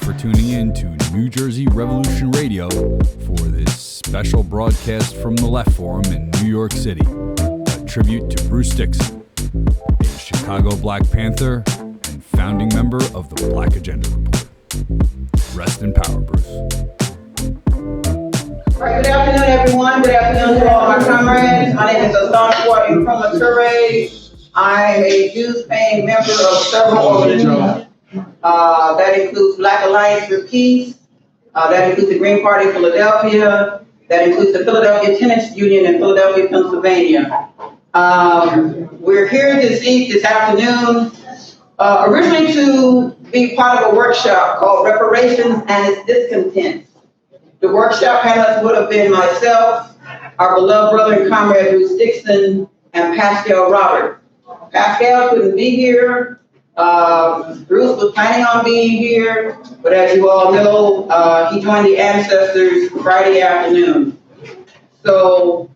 for tuning in to New Jersey Revolution Radio for this special broadcast from the Left Forum in New York City. A tribute to Bruce Dixon, a Chicago Black Panther and founding member of the Black Agenda Report. Rest in power, Bruce. All right, good afternoon, everyone. Good afternoon to all my comrades. My name is Asante Nkrumah Toure. I'm a dues-paying member of several organizations. That includes Black Alliance for Peace. That includes the Green Party of Philadelphia. That includes the Philadelphia Tenants Union in Philadelphia, Pennsylvania. We're here this afternoon, originally to be part of a workshop called Reparations and Its Discontent. The workshop panelists would have been myself, our beloved brother and comrade Bruce Dixon, and Pascal Robert. Pascal couldn't be here. Bruce was planning on being here, but as you all know, he joined the Ancestors Friday afternoon. So,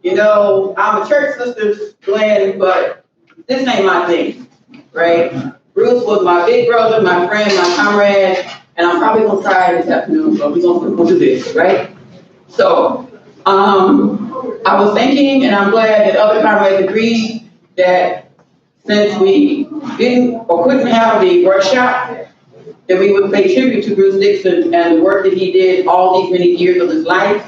you know, I'm a church sister's Glenn, but this ain't my thing, right? Bruce was my big brother, my friend, my comrade, and I'm probably gonna try this afternoon, but we're gonna do this, right? So, I was thinking, and I'm glad that other comrades agreed that since we didn't or couldn't have the workshop, that we would pay tribute to Bruce Dixon and the work that he did all these many years of his life,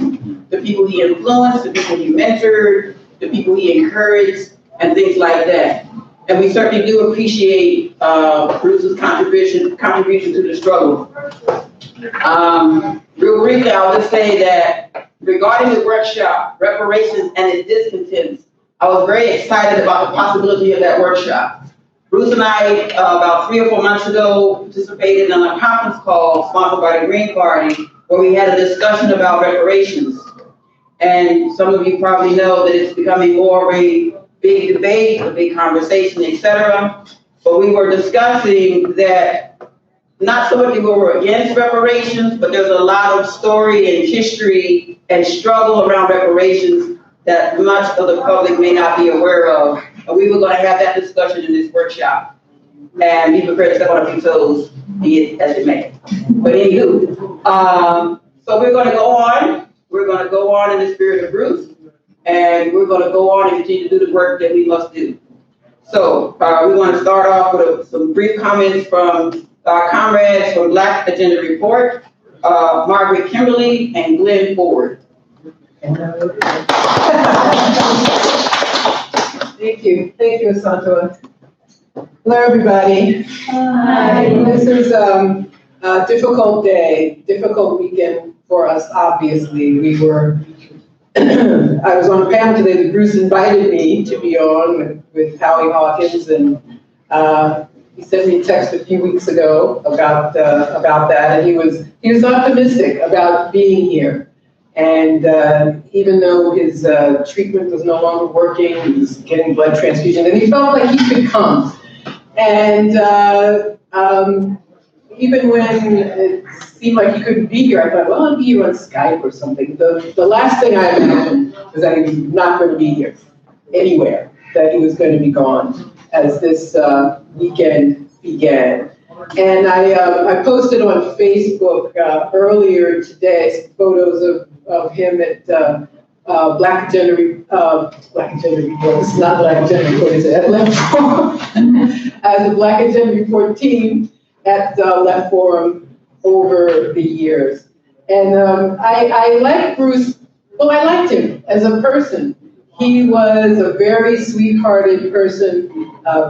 the people he influenced, the people he mentored, the people he encouraged, and things like that. And we certainly do appreciate Bruce's contribution to the struggle. Real briefly, I'll just say that regarding the workshop, Reparations and Its Discontents, I was very excited about the possibility of that workshop. Bruce and I, about 3 or 4 months ago, participated in a conference call sponsored by the Green Party, where we had a discussion about reparations. And some of you probably know that it's becoming more of a big debate, a big conversation, etc. But we were discussing that not so much people were against reparations, but there's a lot of story and history and struggle around reparations that much of the public may not be aware of. And we were going to have that discussion in this workshop. And be prepared to step on a few toes, be it as it may. But anywho, so we're going to go on. We're going to go on in the spirit of Bruce. And we're going to go on and continue to do the work that we must do. So we want to start off with some brief comments from our comrades from Black Agenda Report, Margaret Kimberly and Glenn Ford. Thank you, Asante. Hello, everybody. Hi. This is a difficult day, difficult weekend for us, obviously. I was on a panel today that Bruce invited me to be on with Howie Hawkins, and he sent me a text a few weeks ago about that, and he was optimistic about being here. And even though his treatment was no longer working, he was getting blood transfusion, and he felt like he could come. And even when it seemed like he couldn't be here, I thought, well, I'll be here on Skype or something. The last thing I imagined was that he was not going to be here anywhere, that he was going to be gone as this weekend began. And I posted on Facebook earlier today some photos of him at Black Agenda Report. This is not Black Agenda Report, it's at Left Forum. As a Black Agenda Report team at Left Forum over the years. And I like Bruce, well, I liked him as a person. He was a very sweet-hearted person,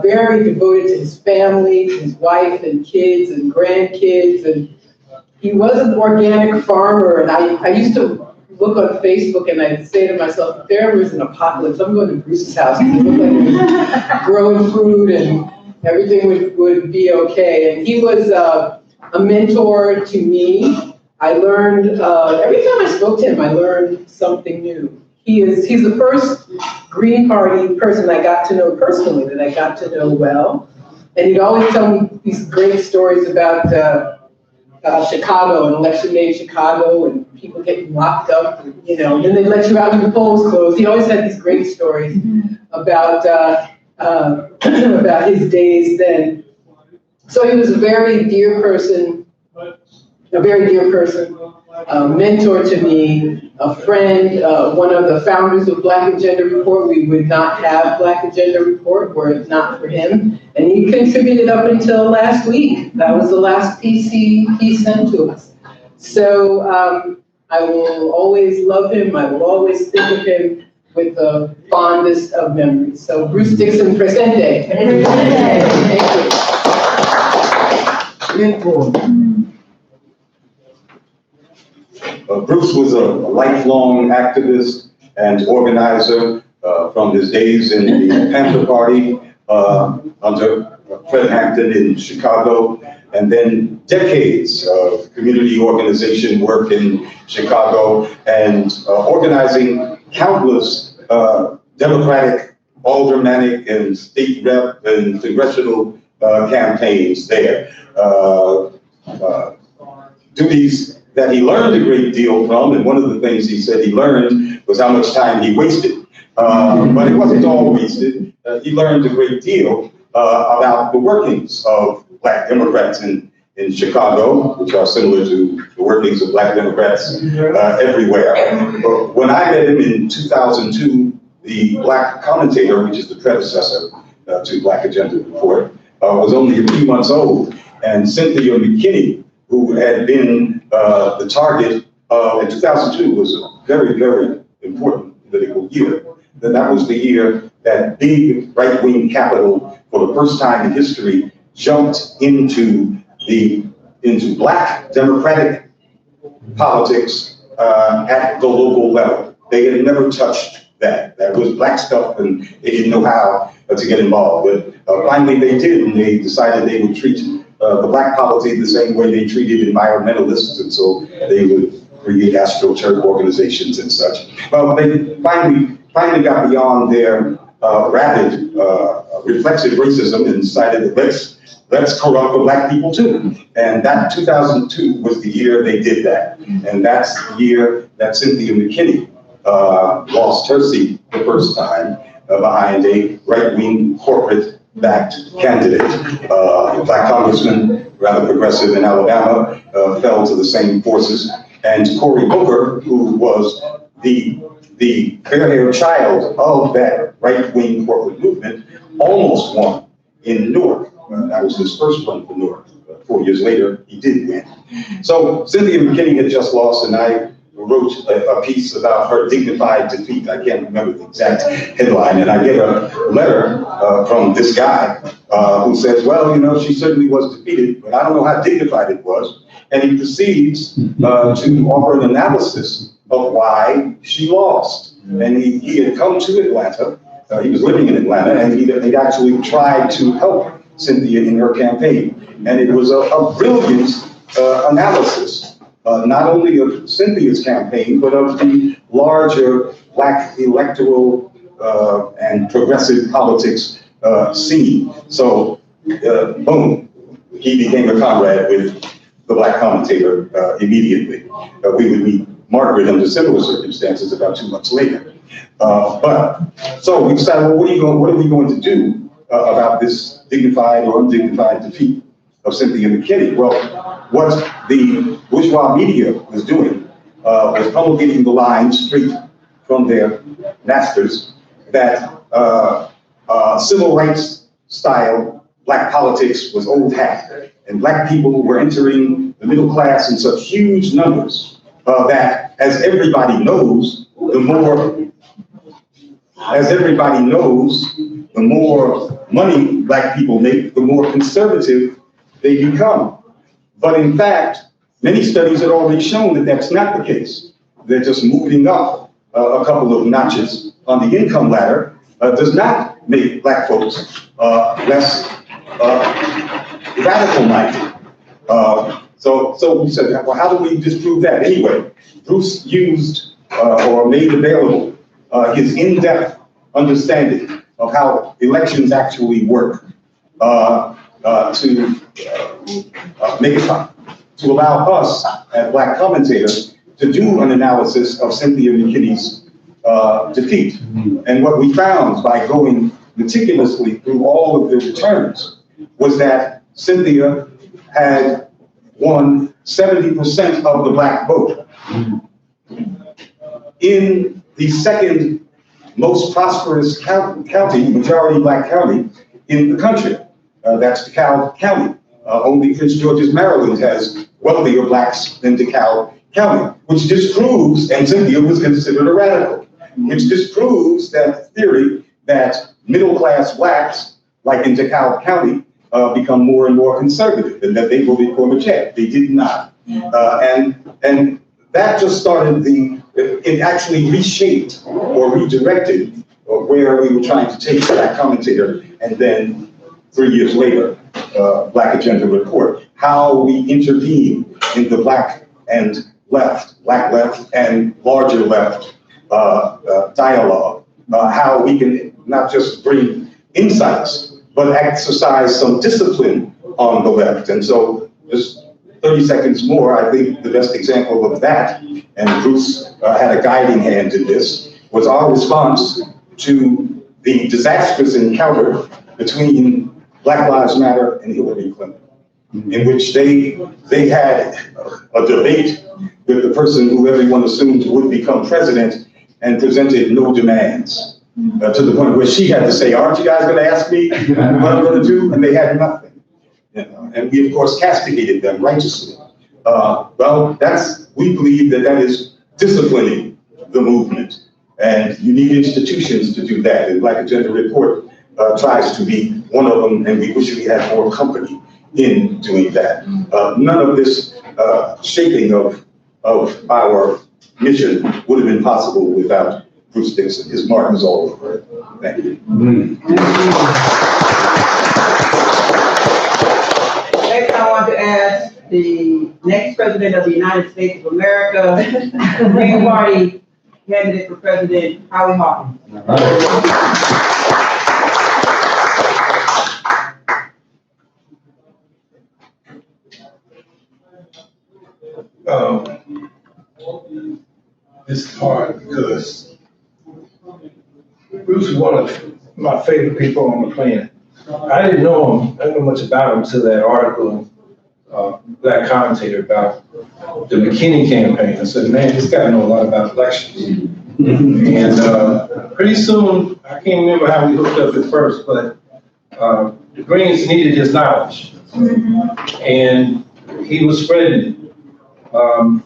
very devoted to his family, to his wife and kids and grandkids, and he was an organic farmer. And I used to look on Facebook and I'd say to myself, if there was an apocalypse, I'm going to Bruce's house. It looked like he was growing food and everything would be okay. And he was a mentor to me. I learned, every time I spoke to him, I learned something new. He's the first Green Party person I got to know personally, that I got to know well. And he'd always tell me these great stories about Chicago and election day in Chicago and people getting locked up, and then they let you out when the polls closed. He always had these great stories about about his days then. So he was a very dear person a very dear person, a mentor to me, a friend, one of the founders of Black Agenda Report. We would not have Black Agenda Report were it not for him. And he contributed up until last week. That was the last piece he sent to us. So I will always love him. I will always think of him with the fondest of memories. So Bruce Dixon, presente. Thank you. Bruce was a lifelong activist and organizer from his days in the Panther Party under Fred Hampton in Chicago, and then decades of community organization work in Chicago and organizing countless Democratic, aldermanic, and state rep and congressional campaigns there. Duties that he learned a great deal from, and one of the things he said he learned was how much time he wasted. But it wasn't all wasted. He learned a great deal about the workings of Black Democrats in Chicago, which are similar to the workings of Black Democrats everywhere. But when I met him in 2002, the Black Commentator, which is the predecessor to Black Agenda Report, was only a few months old, and Cynthia McKinney, who had been the target of, in 2002 was a very, very important political year. That was the year that big right-wing capital, for the first time in history, jumped into Black Democratic politics at the local level. They had never touched that. That was Black stuff, and they didn't know how to get involved. But finally they did, and they decided they would treat the Black polity the same way they treated environmentalists, and so they would create astroturf organizations and such. Well, they finally got beyond their rabid, reflexive racism and decided that let's corrupt the Black people too. And that 2002 was the year they did that. And that's the year that Cynthia McKinney lost her seat the first time behind a right-wing corporate-backed candidate. A Black congressman, rather progressive in Alabama, fell to the same forces. And Cory Booker, who was the fair-haired child of that right-wing corporate movement, almost won in Newark. That was his first run for Newark. 4 years later, he did win. So Cynthia McKinney had just lost, and I wrote a piece about her dignified defeat. I can't remember the exact headline, and I get a letter from this guy who says, well, you know, she certainly was defeated, but I don't know how dignified it was. And he proceeds to offer an analysis of why she lost. And he had come to Atlanta. He was living in Atlanta, and he'd actually tried to help Cynthia in her campaign. And it was a brilliant analysis, not only of Cynthia's campaign, but of the larger Black electoral and progressive politics scene. So, boom, he became a comrade with the Black Commentator immediately. We would meet Margaret under similar circumstances about 2 months later. So we decided, well, what are we going to do about this dignified or undignified defeat of Cynthia McKinney? Well, what the bourgeois media was doing was promulgating the line straight from their masters that civil rights style Black politics was old hat, and Black people were entering the middle class in such huge numbers that, as everybody knows, the more money Black people make, the more conservative they become. But in fact, many studies had already shown that that's not the case. They're just moving up a couple of notches on the income ladder does not make Black folks less radical-minded. So we said, well, how do we disprove that? Anyway, Bruce used or made available his in-depth understanding of how elections actually work to make it fun, to allow us at Black Commentators to do an analysis of Cynthia McKinney's defeat. And what we found by going meticulously through all of the returns was that Cynthia had won 70% of the black vote. In the second most prosperous county, majority black county in the country, that's DeKalb County. Only Prince George's, Maryland has wealthier blacks than DeKalb County, which disproves, and Cynthia was considered a radical, which disproves that theory that middle-class blacks, like in DeKalb County, become more and more conservative, and that they voted for Majette. They did not. And that just started it actually reshaped or redirected where we were trying to take Black Commentator, and then 3 years later, Black Agenda Report, how we intervene in the black left, and larger left dialogue, how we can not just bring insights, but exercise some discipline on the left. And so just 30 seconds more, I think the best example of that, and Bruce had a guiding hand in this, was our response to the disastrous encounter between Black Lives Matter and Hillary Clinton, in which they had a debate with the person who everyone assumed would become president and presented no demands, to the point where she had to say, aren't you guys gonna ask me what I'm gonna do? And they had nothing. And we, of course, castigated them righteously. Well, we believe that is disciplining the movement. And you need institutions to do that. And Black Agenda Report tries to be one of them, and we wish we had more company in doing that. None of this shaping of our mission would have been possible without Bruce Dixon. His mark is all over it. Thank you. Next, I want to ask the next president of the United States of America, Green Party candidate for president, Howie Hawkins. It's hard because Bruce is one of my favorite people on the planet. I didn't know him, I didn't know much about him until that article in Black Commentator about the McKinney campaign. I said, man, this guy knows a lot about elections. And pretty soon, I can't remember how we hooked up at first, but the Greens needed his knowledge. And he was spreading it.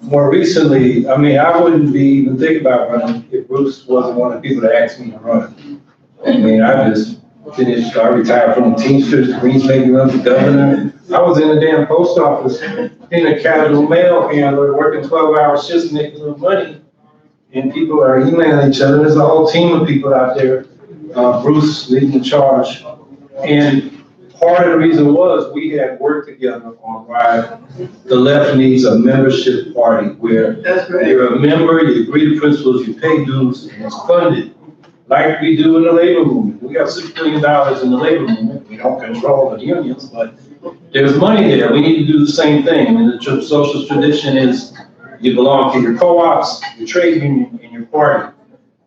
More recently, I mean, I wouldn't be even think about running if Bruce wasn't one of the people that asked me to run. I mean, I just finished, I retired from the Teamsters, the Greens made me run for governor. I was in the damn post office, in a casual mail handler, working 12-hour shifts, making little money. And people are emailing each other. There's a whole team of people out there, Bruce leading the charge. And part of the reason was we had worked together on why the left needs a membership party where you're a member, you agree to principles, you pay dues, and it's funded like we do in the labor movement. We have $6 billion in the labor movement. We don't control the unions, but there's money there. We need to do the same thing. I mean, the socialist tradition is you belong to your co-ops, your trade union, and your party.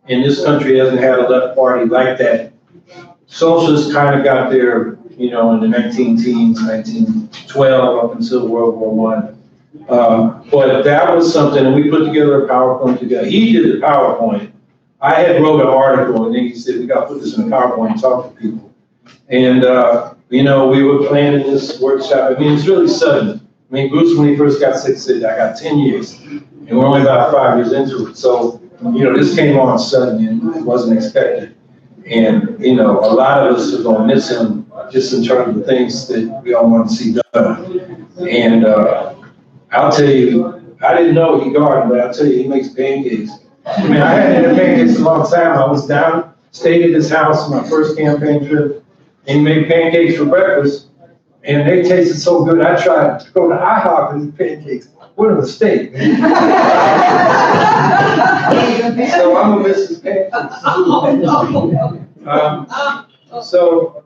And this country hasn't had a left party like that. Socialists kind of got there, you know, in the 19-teens, 1912 up until World War I. But that was something, and we put together a PowerPoint together. He did the PowerPoint. I had wrote an article, and then he said, we got to put this in a PowerPoint and talk to people. And, you know, we were planning this workshop. I mean, it's really sudden. I mean, Bruce, when he first got sick, said, I got 10 years, and we're only about 5 years into it. So, you know, this came on sudden, and it wasn't expected. And, you know, a lot of us are going to miss him just in terms of the things that we all want to see done. And I'll tell you, I didn't know he gardened, but I'll tell you, he makes pancakes. I mean, I hadn't had pancakes a long time. I was down, stayed at his house my first campaign trip, and he made pancakes for breakfast. And they tasted so good, I tried to go to IHOP and eat pancakes. What a mistake. So I'm gonna miss his pancakes. So,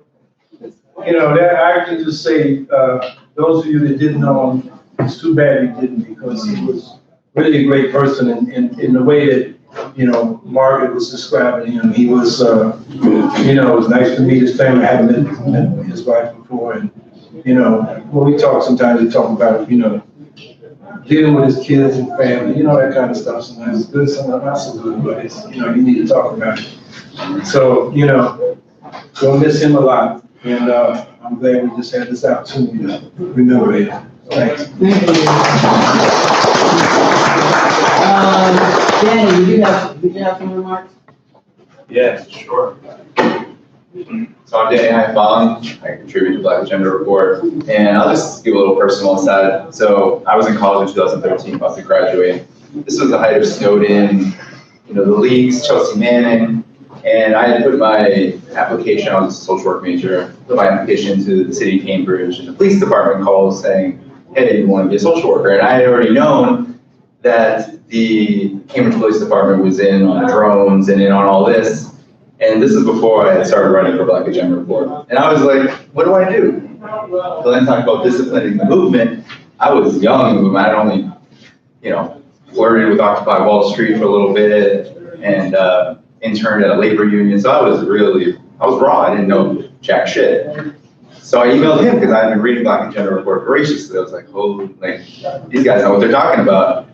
you know, that I can just say, those of you that didn't know him, it's too bad you didn't, because he was really a great person in the way that, you know, Margaret was describing him. He was, you know, it was nice to meet his family. I hadn't met his wife before. And, you know, when we talk, sometimes we talk about, you know, deal with his kids and family, you know, that kind of stuff. Sometimes it's good, sometimes not so good, but it's, you know, you need to talk about it. So, you know, gonna miss him a lot. And I'm glad we just had this opportunity to remember it. Thanks. Thank you. Danny, did you have some remarks? Yes, sure. So I'm Danny Hyfong. I contribute to Black Agenda Report, and I'll just give a little personal side. So I was in college in 2013, about to graduate. This was the height of Snowden, you know, the leaks, Chelsea Manning, and I had put my application, I was a social work major, put my application into the city of Cambridge, and the police department calls saying, hey, you want to be a social worker? And I had already known that the Cambridge Police Department was in on the drones and in on all this. And this is before I had started running for Black Agenda Report. And I was like, what do I do? So then talking about disciplining the movement, I was young in the movement. I'd only, you know, flirted with Occupy Wall Street for a little bit and interned at a labor union. So I was raw. I didn't know jack shit. So I emailed him because I had been reading Black Agenda Report voraciously. I was like, oh, like, these guys know what they're talking about.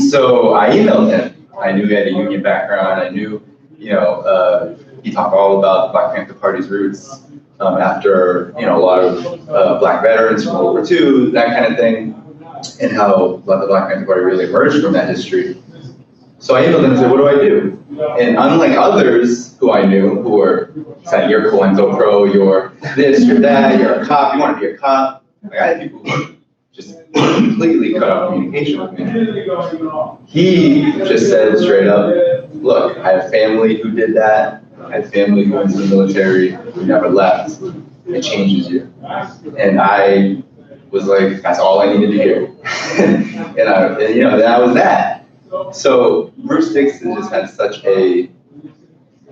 So I emailed him. I knew he had a union background. I knew, you know, he talked all about the Black Panther Party's roots after, you know, a lot of Black veterans from World War II, that kind of thing, and how the Black Panther Party really emerged from that history. So I emailed him and said, what do I do? And unlike others who I knew who were saying, you're COINTELPRO, you're this, you're that, you're a cop, you want to be a cop. Like, I had people who just completely cut off communication with me. He just said straight up, look, I have family who did that. I had family who went to the military who never left. It changes you. And I was like, that's all I needed to hear. and you know, that was that. So Bruce Dixon just had such a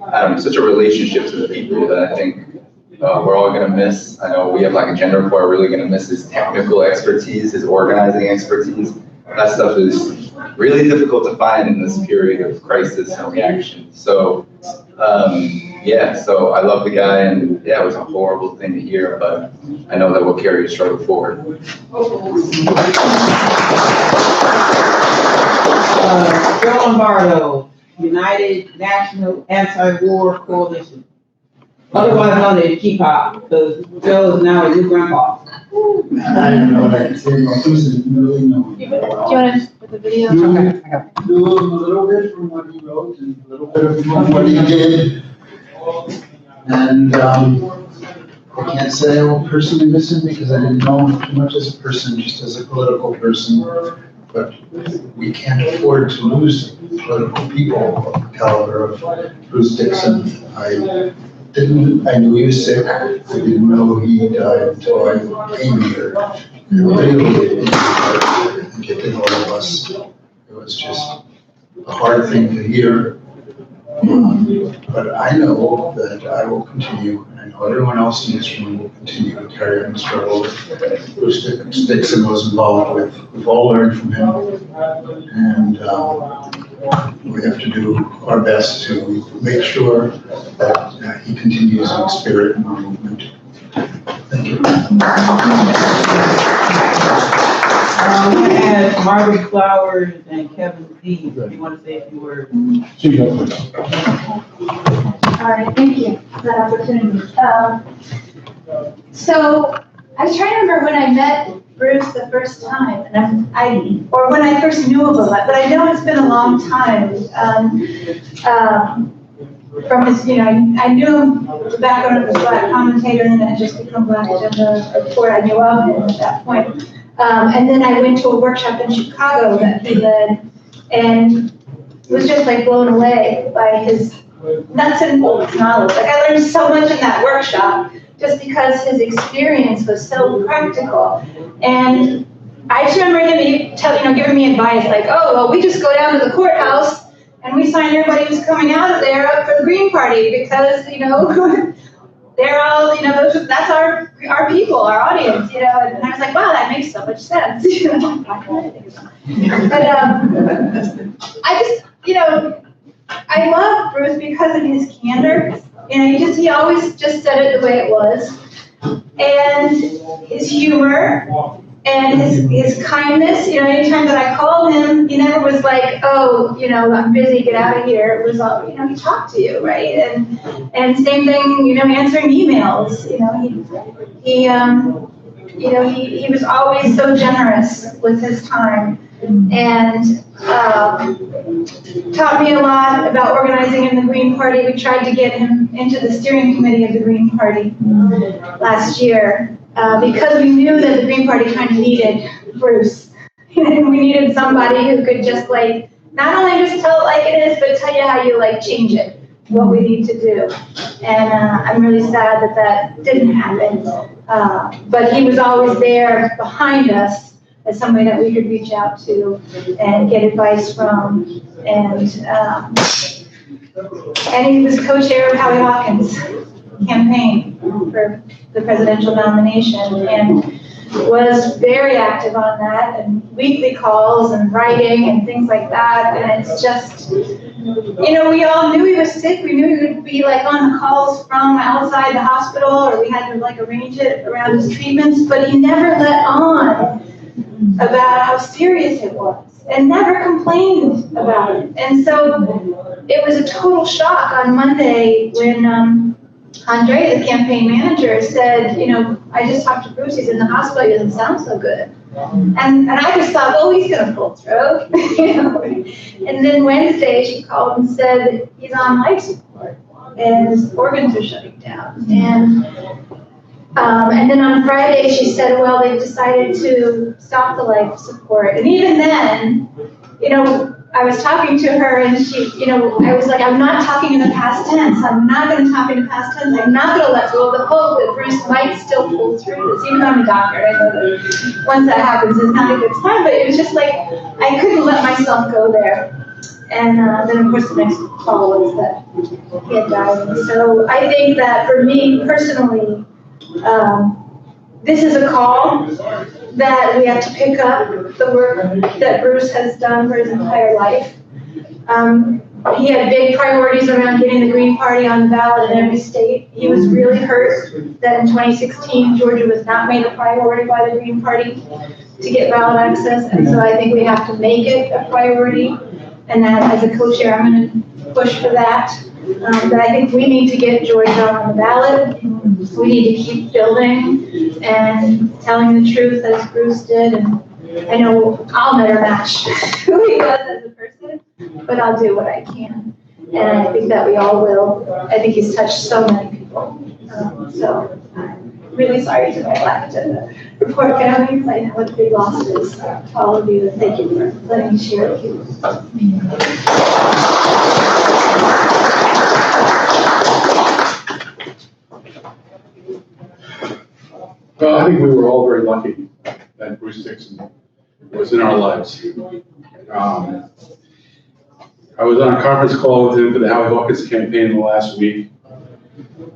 relationship to the people that I think we're all going to miss. I know we have Black Agenda Report, are really going to miss his technical expertise, his organizing expertise. That stuff is really difficult to find in this period of crisis and reaction. So, so I love the guy, and yeah, it was a horrible thing to hear, but I know that we'll carry the struggle forward. Joe Lombardo, United National Anti-War Coalition. Otherwise known as K-pop, because Joe is now a new grandpa. I don't know what I can say about this, is really know. Do you want to put the video? Okay, I got it. Do a little bit from what he wrote and a little bit from what he did. And I can't say I will personally miss him because I didn't know him too much as a person, just as a political person. But we can't afford to lose political people of the caliber of Bruce Dixon. I knew he was sick. I didn't know he died until I came here. And really, I think it did all of us. It was just a hard thing to hear. But I know that I will continue, and I know everyone else in this room will continue to carry on the struggle that Bruce Dixon was involved with. We've all learned from him, and we have to do our best to make sure that he continues in the spirit of our movement. Thank you. I'm going to ask Margaret Flowers and Kevin D. if you want to say a few words. All right, thank you for that opportunity. So I was trying to remember when I met Bruce the first time, and or when I first knew of him, but I know it's been a long time. From his, you know, I knew him, the background of his Black commentator, and then it just become Black Agenda Report. I knew of him at that point. And then I went to a workshop in Chicago that he led, and was just like blown away by his nuts and bolts knowledge. Like, I learned so much in that workshop just because his experience was so practical. And I just remember him giving me advice like, oh, well, we just go down to the courthouse and we sign everybody who's coming out of there up for the Green Party because, you know, they're all, you know, that's our people, our audience, you know. And I was like, wow, that makes so much sense. But I just, you know, I love Bruce because of his candor. You know, he always just said it the way it was. And his humor And his kindness, anytime that I called him, he never was like, oh, I'm busy, get out of here. It was all, he talked to you, right? And same thing, answering emails. He was always so generous with his time, and taught me a lot about organizing in the Green Party. We tried to get him into the steering committee of the Green Party last year. Because we knew that the Green Party kind of needed Bruce. We needed somebody who could just not only just tell it like it is, but tell you how you change it, what we need to do. And I'm really sad that didn't happen. But he was always there behind us as somebody that we could reach out to and get advice from. And he was co-chair of Howie Hawkins' campaign for the presidential nomination, and was very active on that, and weekly calls and writing and things like that. And it's just, we all knew he was sick. We knew he would be on the calls from outside the hospital, or we had to arrange it around his treatments, but he never let on about how serious it was and never complained about it. And so it was a total shock on Monday when Andre, the campaign manager, said, I just talked to Bruce, he's in the hospital, he doesn't sound so good. And I just thought, well, he's going to pull through. And then Wednesday she called and said he's on life support and his organs are shutting down. And then on Friday she said, well, they've decided to stop the life support. And even then, I was talking to her and she, I was like, I'm not talking in the past tense. I'm not going to talk in the past tense. I'm not going to let go of the hope that Bruce might still pull through this. Even though I'm a doctor, I know that once that happens, it's not a good time. But it was just I couldn't let myself go there. And then, of course, the next call was that he had died. And so I think that for me personally, this is a call that we have to pick up the work that Bruce has done for his entire life. He had big priorities around getting the Green Party on the ballot in every state. He was really hurt that in 2016, Georgia was not made a priority by the Green Party to get ballot access. And so I think we have to make it a priority. And that, as a co-chair, I'm going to push for that. But I think we need to get Georgia on the ballot. We need to keep building and telling the truth as Bruce did. And I know I'll never match who he was as a person, but I'll do what I can. And I think that we all will. I think he's touched so many people. So I'm really sorry to my lack to report families. I know what a big loss it is to all of you. And thank you for letting me share with you. Well, I think we were all very lucky that Bruce Dixon was in our lives. I was on a conference call with him for the Howie Hawkins campaign the last week,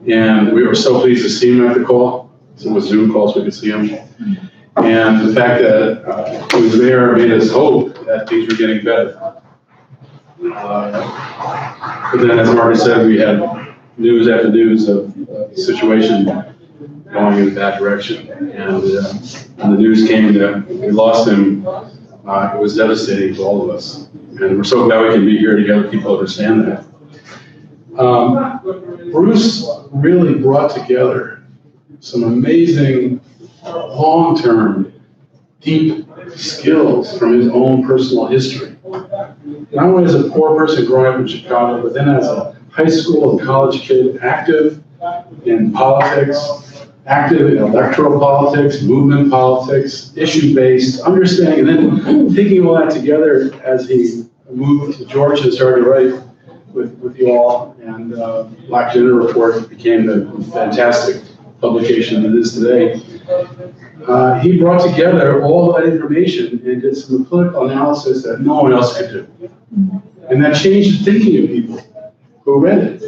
and we were so pleased to see him at the call. So it was Zoom calls, we could see him. And the fact that he was there made us hope that things were getting better. But then, as Marty said, we had news after news of the situation going in that direction. And when the news came that we lost him, it was devastating to all of us. And we're so glad we can be here together. People understand that. Bruce really brought together some amazing, long-term, deep skills from his own personal history. Not only as a poor person growing up in Chicago, but then as a high school and college kid, active in politics, active in electoral politics, movement politics, issue-based, understanding, and then taking all that together as he moved to Georgia and started to write with you all. And Black Gender Report became the fantastic publication it is today. He brought together all that information and did some political analysis that no one else could do. And that changed the thinking of people who read it.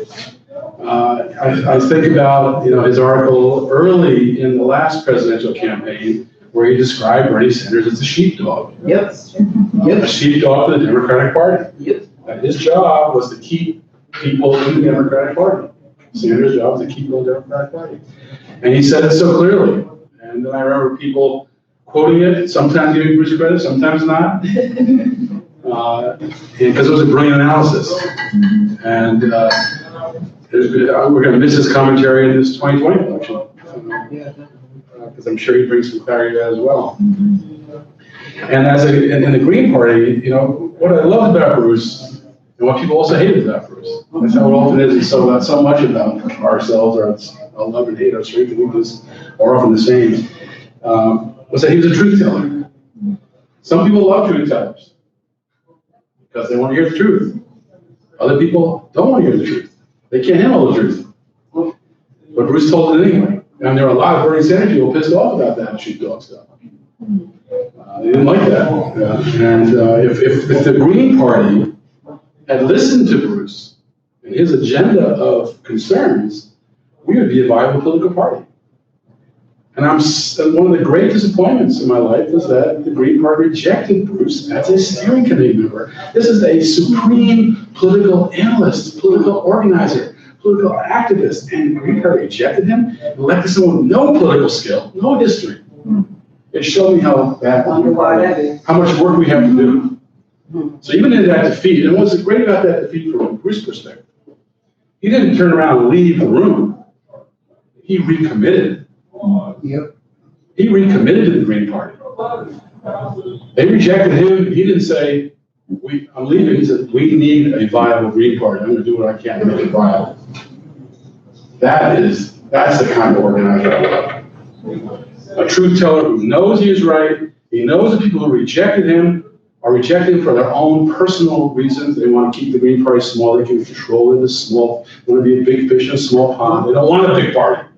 I think about his article early in the last presidential campaign where he described Bernie Sanders as a sheepdog. Yep. A sheepdog for the Democratic Party. Yep. And his job was to keep people in the Democratic Party. Sanders' job was to keep people in the Democratic Party. And he said it so clearly. And then I remember people quoting it, sometimes giving Bruce credit, sometimes not. Because it was a brilliant analysis. And we're going to miss his commentary in this 2020 election. Because I'm sure he brings some clarity to that as well. And in the Green Party, you know, what I loved about Bruce, and what people also hated about Bruce, that's how it often is, and so much about ourselves, our love and hate, our strength and weakness are often the same, was that he was a truth teller. Some people love truth tellers because they want to hear the truth. Other people don't want to hear the truth. They can't handle the truth. But Bruce told it anyway. And there are a lot of Bernie Sanders people pissed off about that sheepdog stuff. They didn't like that. If the Green Party had listened to Bruce and his agenda of concerns, we would be a viable political party. And one of the great disappointments in my life was that the Green Party rejected Bruce as a steering committee member. This is a supreme political analyst, political organizer, political activist, and the Green Party rejected him and elected someone with no political skill, no history. It showed me how much work we have to do. So even in that defeat, and what's great about that defeat from Bruce's perspective, he didn't turn around and leave the room. He recommitted. Yep. He recommitted to the Green Party. They rejected him. He didn't say, I'm leaving. He said, we need a viable Green Party. I'm going to do what I can to make it viable. That's the kind of organizer I love. A truth teller who knows he is right. He knows the people who rejected him are rejected for their own personal reasons. They want to keep the Green Party small. They can control it as small. They want to be a big fish in a small pond. They don't want a big party.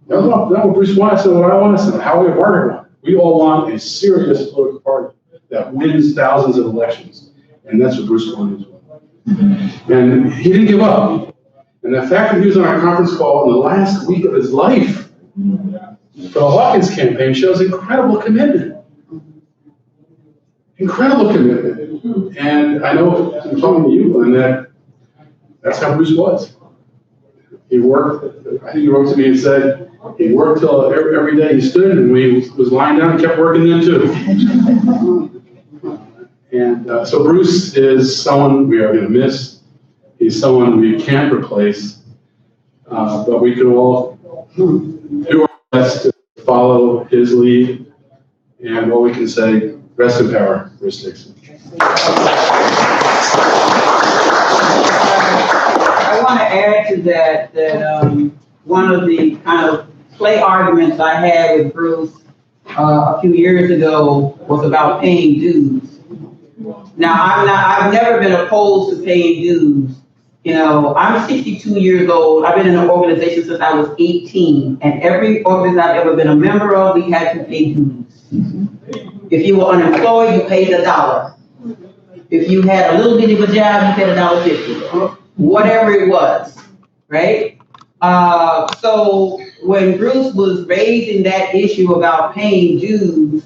That's what Bruce wants, and what I want, and how we want. We all want a serious political party that wins thousands of elections. And that's what Bruce wanted as well. And he didn't give up. And the fact that he was on our conference call in the last week of his life for the Hawkins campaign shows incredible commitment. Incredible commitment. And I know from talking to you, and that's how Bruce was. He worked, I think he wrote to me and said, he worked till every day he stood, and when he was lying down, he kept working then too. And so Bruce is someone we are going to miss. He's someone we can't replace, but we can all do our best to follow his lead. And what we can say, rest in power, Bruce Dixon. I want to add to that one of the kind of play arguments I had with Bruce a few years ago was about paying dues. Now, I've never been opposed to paying dues. You know, I'm 62 years old. I've been in an organization since I was 18, and every organization I've ever been a member of, we had to pay dues. If you were unemployed, you paid $1. If you had a little bit of a job, you paid $1.50. Whatever it was, right? So when Bruce was raising that issue about paying dues,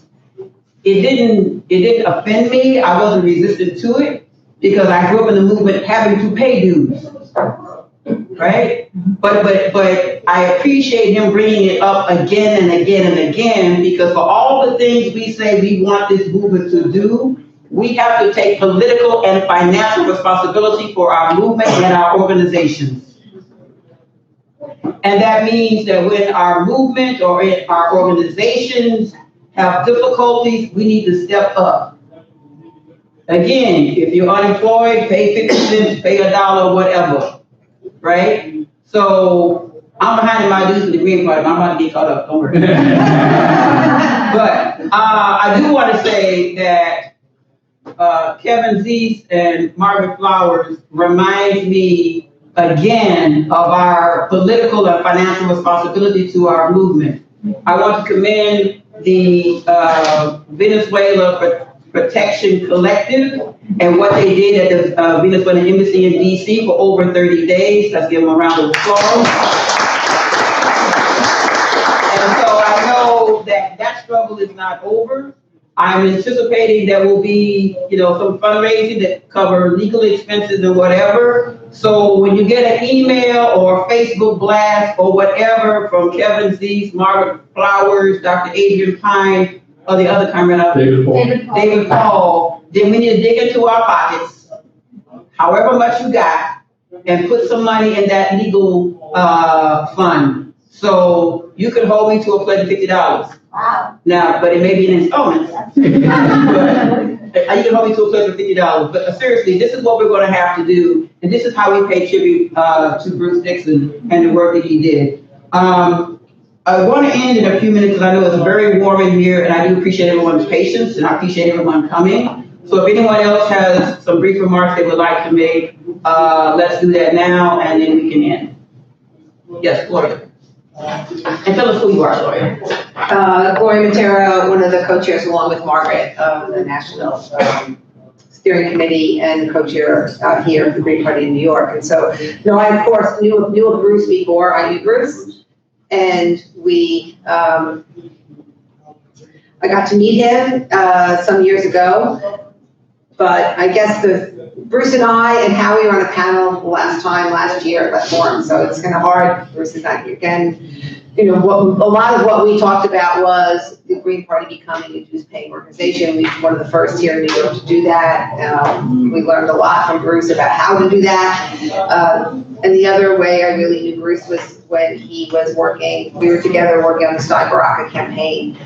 it didn't offend me. I wasn't resistant to it because I grew up in the movement having to pay dues, right? But I appreciate him bringing it up again and again and again, because for all the things we say we want this movement to do, we have to take political and financial responsibility for our movement and our organizations. And that means that when our movement or our organizations have difficulties, we need to step up. Again, if you're unemployed, pay 50 cents, pay $1, whatever, right? So I'm behind in my dues with the Green Party. I'm about to get caught up, don't worry. But I do want to say that Kevin Zeese and Margaret Flowers remind me again of our political and financial responsibility to our movement. I want to commend the Venezuela Protection Collective and what they did at the Venezuelan Embassy in DC for over 30 days. Let's give them a round of applause. And so I know that struggle is not over. I'm anticipating there will be, some fundraising that cover legal expenses and whatever. So when you get an email or a Facebook blast or whatever from Kevin Zeese, Margaret Flowers, Dr. Adrian Pine, or the other comrade, David Paul. David Paul, then we need to dig into our pockets, however much you got, and put some money in that legal, fund. So you can hold me to a pledge of $50. Wow. Now, but it may be an installment. You can hold me to a pledge of $50, but seriously, this is what we're gonna have to do, and this is how we pay tribute, to Bruce Dixon and the work that he did. I want to end in a few minutes because I know it's very warm in here, and I do appreciate everyone's patience, and I appreciate everyone coming. So if anyone else has some brief remarks they would like to make, let's do that now, and then we can end. Yes, Gloria. And tell us who you are, Gloria. Gloria Matera, one of the co-chairs along with Margaret of the National Steering Committee and co-chair out here of the Green Party in New York. And so, no, I of course knew of Bruce before I knew Bruce. And I got to meet him some years ago. But I guess Bruce and I and Howie were on a panel last year at that forum. So it's kind of hard. Bruce is not here again. You know, a lot of what we talked about was the Green Party becoming a dues-paying organization. We were one of the first here in New York to do that. We learned a lot from Bruce about how to do that. And the other way I really knew Bruce was when he was we were together working on the Stop Baraka campaign.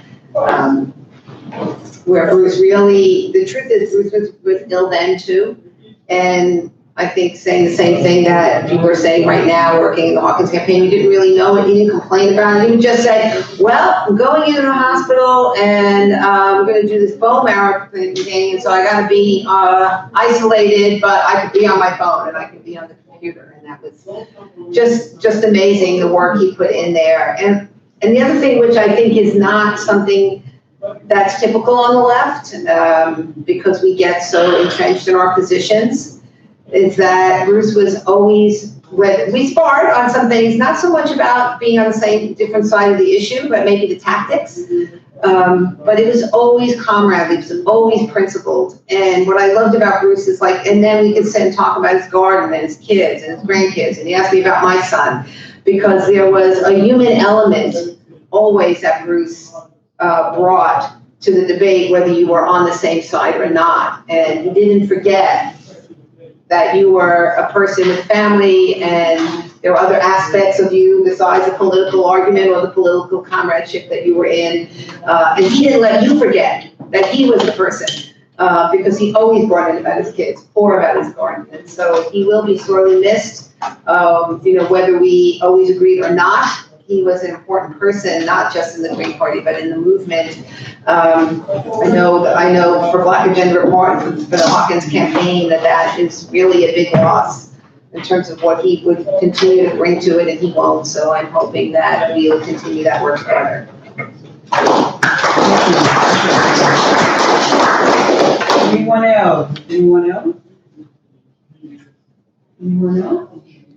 Where Bruce really, the truth is Bruce was ill then too. And I think saying the same thing that people are saying right now, working in the Hawkins campaign, you didn't really know it, you didn't complain about it, you just said, well, I'm going into the hospital and I'm going to do this bone marrow thing, and so I got to be isolated, but I could be on my phone and I could be on the computer, and that was just amazing, the work he put in there. And the other thing, which I think is not something that's typical on the left, because we get so entrenched in our positions, is that Bruce was always, we sparred on some things, not so much about being on the different side of the issue, but maybe the tactics. But it was always comradely, it was always principled. And what I loved about Bruce is and then we could sit and talk about his garden and his kids and his grandkids. And he asked me about my son, because there was a human element always that Bruce brought to the debate, whether you were on the same side or not. And he didn't forget that you were a person with family, and there were other aspects of you besides the political argument or the political comradeship that you were in. And he didn't let you forget that he was a person, because he always brought in about his kids or about his garden. And so he will be sorely missed, whether we always agreed or not. He was an important person, not just in the Green Party, but in the movement. I know for Black Agenda Report, for the Hawkins campaign, that is really a big loss in terms of what he would continue to bring to it, and he won't. So I'm hoping that we'll continue that work together. Anyone else? Anyone else? Anyone else?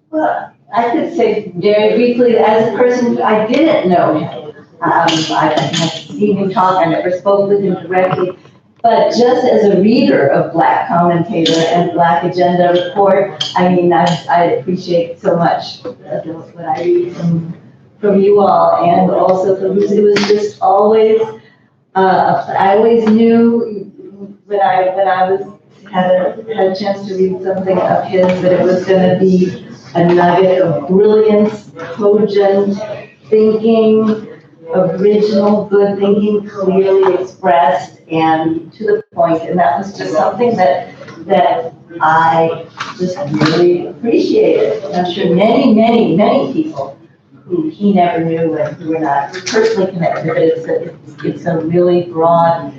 Well, I could say very briefly, as a person, I didn't know him. I had seen him talk, I never spoke with him directly, but just as a reader of Black Commentator and Black Agenda Report, I mean, I appreciate so much what I read from you all, and also from Bruce. It was just always, I always knew when I had a chance to read something of his, that it was going to be a nugget of brilliance, cogent thinking, original good thinking, clearly expressed and to the point. And that was just something that I just really appreciated. I'm sure many people who he never knew and who were not personally connected, but it's a really broad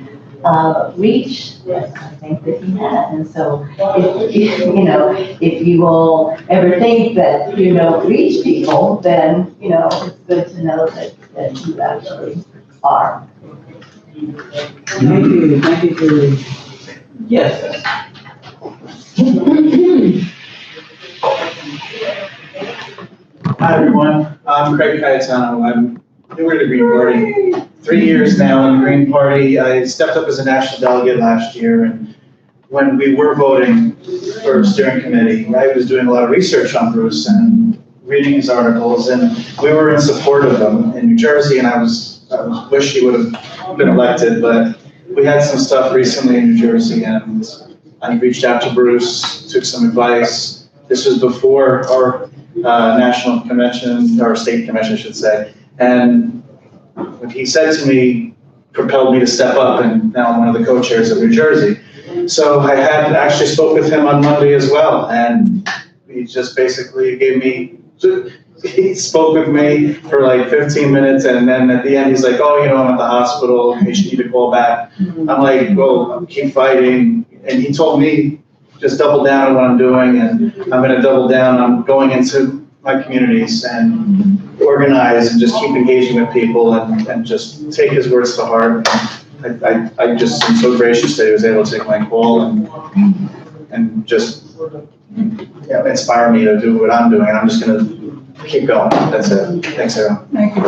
reach that I think that he had. And so if you all ever think that you don't reach people, then it's good to know that you actually are. Thank you, Julie. Yes. Hi, everyone. I'm Craig Cayetano. I'm newer to the Green Party. 3 years now in the Green Party. I stepped up as a national delegate last year, and when we were voting for steering committee, I was doing a lot of research on Bruce and reading his articles, and we were in support of him in New Jersey, and I was I wish he would have been elected, but we had some stuff recently in New Jersey, and I reached out to Bruce, took some advice. This was before our national convention, or state convention, I should say, and what he said to me propelled me to step up, and now I'm one of the co-chairs of New Jersey. So I had actually spoke with him on Monday as well, and he just basically he spoke with me for like 15 minutes, and then at the end he's like, oh, I'm at the hospital, in case you need to call back. I'm like, well, keep fighting. And he told me, just double down on what I'm doing, and I'm gonna double down on going into my communities and organize and just keep engaging with people and just take his words to heart. I just am so gracious that he was able to take my call and just inspire me to do what I'm doing. I'm just gonna keep going. That's it. Thanks, everyone. Thank you.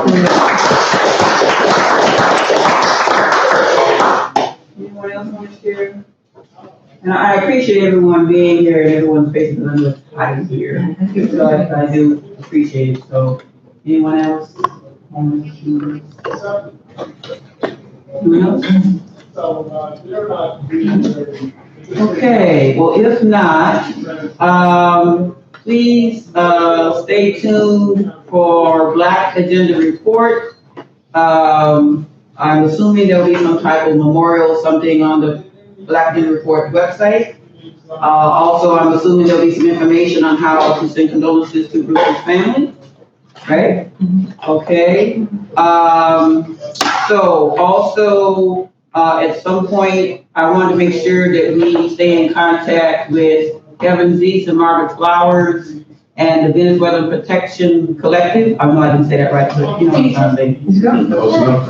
Anyone else want to share? And I appreciate everyone being here and everyone's faces under tight here. So I do appreciate it. So anyone else? Anyone else? Okay, well, if not, please stay tuned for Black Agenda Report. I'm assuming there'll be some type of memorial, something on the Black Agenda Report website. Also, I'm assuming there'll be some information on how to send condolences to Bruce's family, right? Okay. So also, at some point, I want to make sure that we stay in contact with Kevin Zeese and Margaret Flowers and the Venezuelan Protection Collective. I know I didn't say that right, but you know what I'm saying.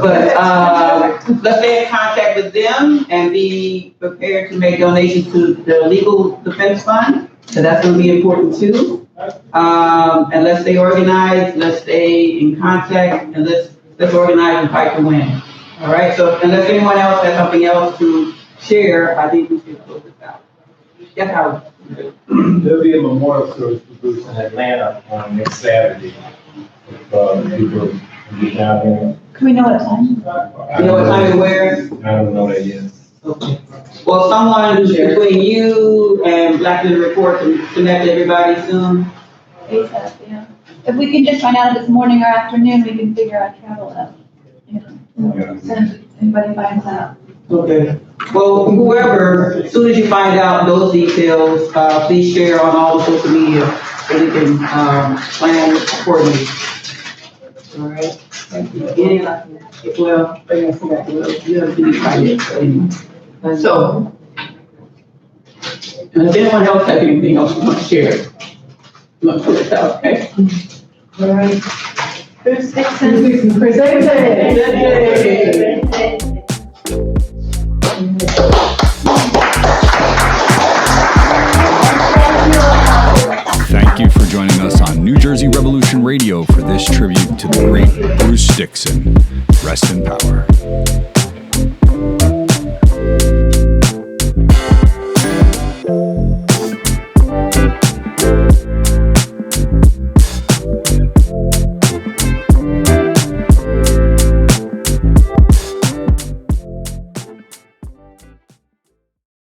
But let's stay in contact with them and be prepared to make donations to the Legal Defense Fund. So that's going to be important too. And let's stay organized, let's stay in contact, and let's organize and fight to win. All right, so unless anyone else has something else to share, I think we should close this out. Yes, Howard? There'll be a memorial service for Bruce in Atlanta on next Saturday. People will be down there. Can we know what time? You know what time and where? I don't know that yet. Okay. Well, someone between you and Black Agenda Report can connect everybody soon. ASAP, yeah. If we can just find out if it's morning or afternoon, we can figure out travel out. As soon as anybody finds out. Okay. Well, whoever, as soon as you find out those details, please share on all the social media so we can plan accordingly. All right. Thank you. Well, I guess that you have to be quiet. So, and if anyone else has anything else you want to share, let's put it out, okay? All right. Bruce Dixon. Thank you for joining us on New Jersey Revolution Radio for this tribute to the great Bruce Dixon. Rest in power.